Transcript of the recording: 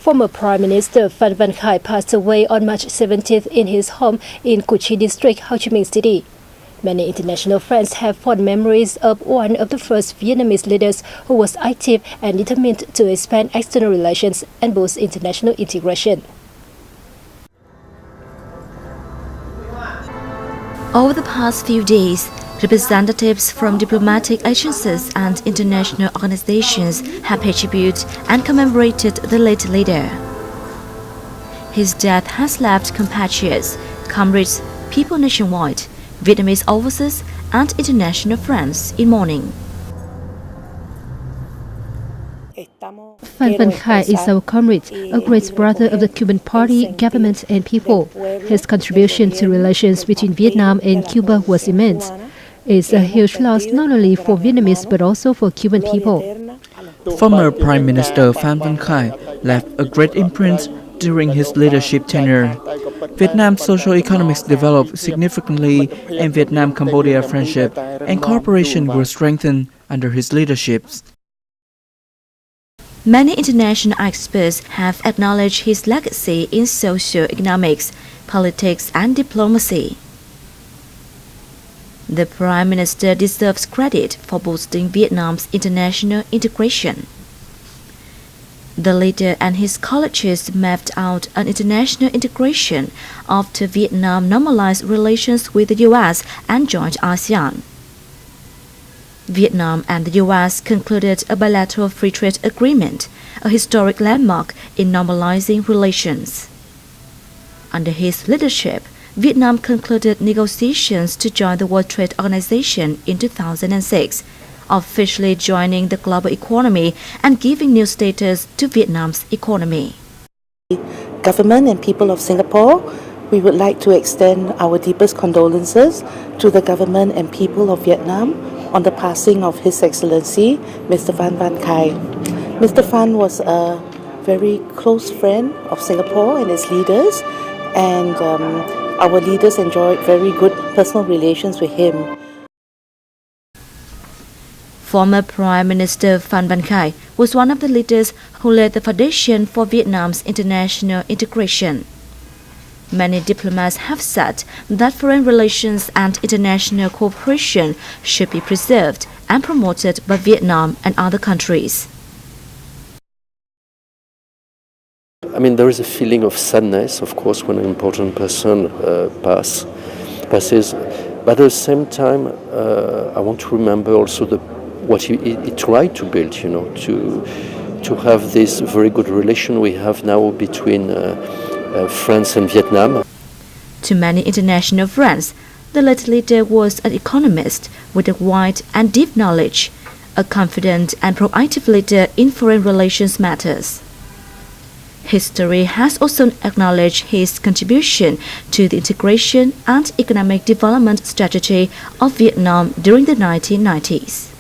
Former Prime Minister Phan Khai passed away on March 17th in his home in Củ Chi District, Ho Chi Minh City. Many international friends have fond memories of one of the first Vietnamese leaders who was active and determined to expand external relations and boost international integration. Over the past few days, representatives from diplomatic agencies and international organizations have paid tribute and commemorated the late leader. His death has left compatriots, comrades, people nationwide, Vietnamese overseas and international friends in mourning. Phan Khai is our comrade, a great brother of the Cuban party, government and people. His contribution to relations between Vietnam and Cuba was immense. It's a huge loss not only for Vietnamese but also for Cuban people. Former Prime Minister Phan Khai left a great imprint during his leadership tenure. Vietnam's social economics developed significantly and Vietnam-Cambodia friendship and cooperation were strengthened under his leadership. Many international experts have acknowledged his legacy in socio-economics, politics and diplomacy. The Prime Minister deserves credit for boosting Vietnam's international integration. The leader and his colleagues mapped out an international integration after Vietnam normalized relations with the US and joined ASEAN. Vietnam and the US concluded a bilateral free trade agreement, a historic landmark in normalizing relations. Under his leadership, Vietnam concluded negotiations to join the World Trade Organization in 2006, officially joining the global economy and giving new status to Vietnam's economy. Government and people of Singapore, we would like to extend our deepest condolences to the government and people of Vietnam on the passing of His Excellency, Mr. Phan Khai. Mr. Phan was a very close friend of Singapore and its leaders, and our leaders enjoyed very good personal relations with him. Former Prime Minister Phan Khai was one of the leaders who laid the foundation for Vietnam's international integration. Many diplomats have said that foreign relations and international cooperation should be preserved and promoted by Vietnam and other countries. I mean, there is a feeling of sadness, of course, when an important person passes. But at the same time, I want to remember also what he tried to build, to have this very good relation we have now between France and Vietnam. To many international friends, the late leader was an economist with a wide and deep knowledge, a confident and proactive leader in foreign relations matters. History has also acknowledged his contribution to the integration and economic development strategy of Vietnam during the 1990s.